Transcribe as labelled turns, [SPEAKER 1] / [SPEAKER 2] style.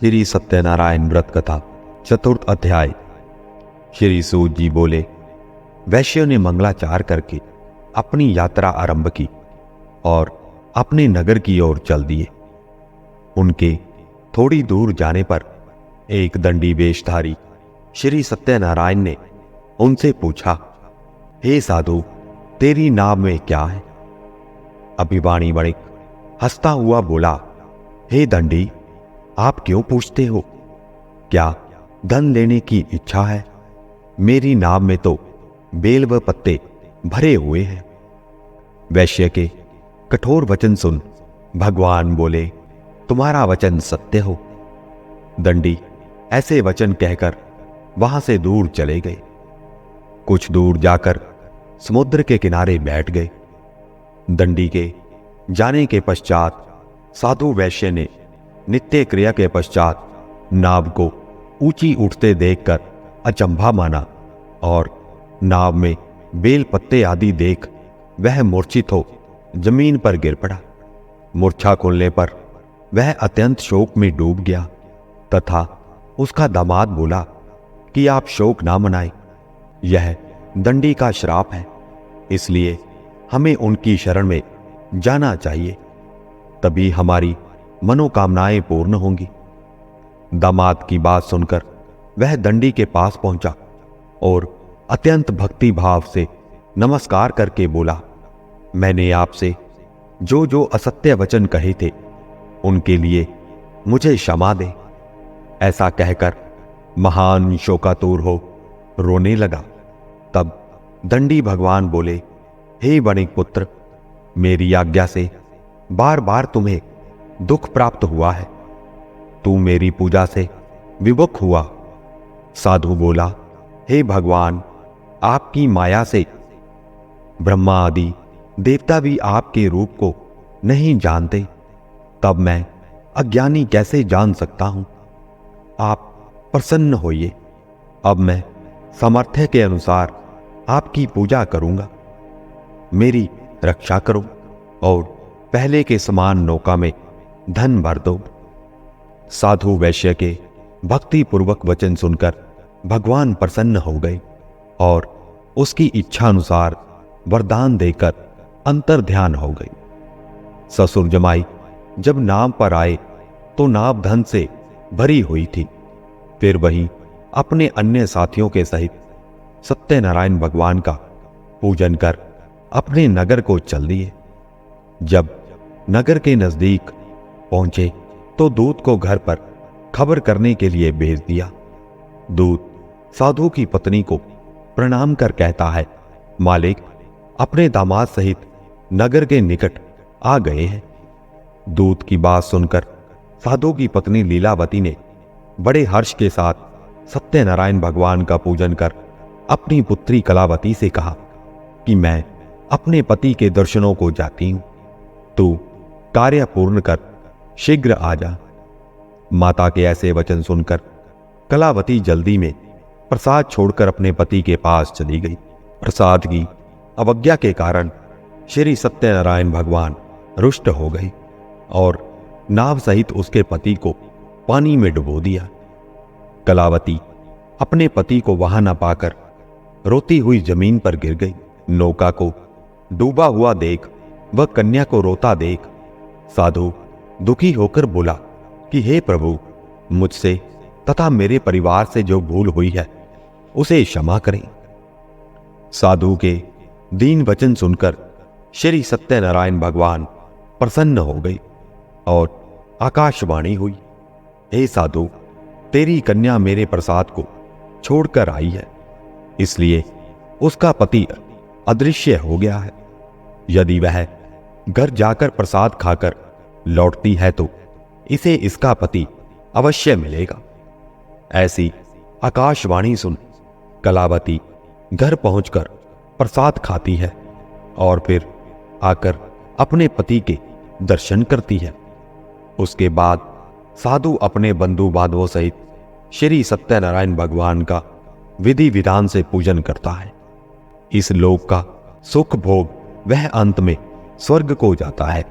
[SPEAKER 1] श्री सत्यनारायण व्रत कथा चतुर्थ अध्याय। श्री सूत जी बोले, वैश्यों ने मंगलाचार करके अपनी यात्रा आरंभ की और अपने नगर की ओर चल दिए। उनके थोड़ी दूर जाने पर एक दंडी वेशधारी श्री सत्यनारायण ने उनसे पूछा, हे साधु, तेरी नाव में क्या है? अभिवाणी वणिक हंसता हुआ बोला, हे दंडी, आप क्यों पूछते हो? क्या धन लेने की इच्छा है? मेरी नाव में तो बेल व पत्ते भरे हुए हैं। वैश्य के कठोर वचन सुन भगवान बोले, तुम्हारा वचन सत्य हो। दंडी ऐसे वचन कहकर वहां से दूर चले गए। कुछ दूर जाकर समुद्र के किनारे बैठ गए। दंडी के जाने के पश्चात साधु वैश्य ने नित्य क्रिया के पश्चात नाव को ऊंची उठते देखकर अचंभा माना और नाव में बेल पत्ते आदि देख वह मूर्छित हो जमीन पर गिर पड़ा। मूर्छा खुलने पर वह अत्यंत शोक में डूब गया तथा उसका दामाद बोला कि आप शोक ना मनाएं, यह दंडी का श्राप है, इसलिए हमें उनकी शरण में जाना चाहिए, तभी हमारी मनोकामनाएं पूर्ण होंगी। दामाद की बात सुनकर वह दंडी के पास पहुंचा और अत्यंत भक्ति भाव से नमस्कार करके बोला, मैंने आपसे जो जो असत्य वचन कहे थे उनके लिए मुझे क्षमा दे। ऐसा कहकर महान शोकातुर हो रोने लगा। तब दंडी भगवान बोले, हे वणिक पुत्र, मेरी आज्ञा से बार बार तुम्हें दुख प्राप्त हुआ है। तू मेरी पूजा से विमुख हुआ। साधु बोला, हे भगवान, आपकी माया से ब्रह्मा आदि देवता भी आपके रूप को नहीं जानते, तब मैं अज्ञानी कैसे जान सकता हूं? आप प्रसन्न होइए। अब मैं सामर्थ्य के अनुसार आपकी पूजा करूंगा। मेरी रक्षा करो और पहले के समान नौका में धन भर दो। साधु वैश्य के भक्ति पूर्वक वचन सुनकर भगवान प्रसन्न हो गए और उसकी इच्छा अनुसार वरदान देकर अंतर ध्यान हो गई। ससुर जमाई जब नाव पर आए तो नाव धन से भरी हुई थी। फिर वही अपने अन्य साथियों के सहित सत्यनारायण भगवान का पूजन कर अपने नगर को चल दिए। जब नगर के नजदीक पहुंचे तो दूत को घर पर खबर करने के लिए भेज दिया। दूत साधु की पत्नी को प्रणाम कर कहता है, मालिक अपने दामाद सहित नगर के निकट आ गए हैं। दूत की बात सुनकर साधु की पत्नी लीलावती ने बड़े हर्ष के साथ सत्यनारायण भगवान का पूजन कर अपनी पुत्री कलावती से कहा कि मैं अपने पति के दर्शनों को जाती हूं, तू कार्य पूर्ण कर शीघ्र आ जा। माता के ऐसे वचन सुनकर कलावती जल्दी में प्रसाद छोड़कर अपने पति के पास चली गई। प्रसाद की अवज्ञा के कारण श्री सत्यनारायण भगवान रुष्ट हो गए और नाव सहित उसके पति को पानी में डुबो दिया। कलावती अपने पति को वहां न पाकर रोती हुई जमीन पर गिर गई। नौका को डूबा हुआ देख वह कन्या को रोता देख साधु दुखी होकर बोला कि हे प्रभु, मुझसे तथा मेरे परिवार से जो भूल हुई है उसे क्षमा करें। साधु के दीन वचन सुनकर श्री सत्यनारायण भगवान प्रसन्न हो गए और आकाशवाणी हुई, हे साधु, तेरी कन्या मेरे प्रसाद को छोड़कर आई है, इसलिए उसका पति अदृश्य हो गया है। यदि वह घर जाकर प्रसाद खाकर लौटती है तो इसे इसका पति अवश्य मिलेगा। ऐसी आकाशवाणी सुन कलावती घर पहुंचकर प्रसाद खाती है और फिर आकर अपने पति के दर्शन करती है। उसके बाद साधु अपने बंधु बांधवों सहित श्री सत्यनारायण भगवान का विधि विधान से पूजन करता है। इस लोक का सुख भोग वह अंत में स्वर्ग को जाता है।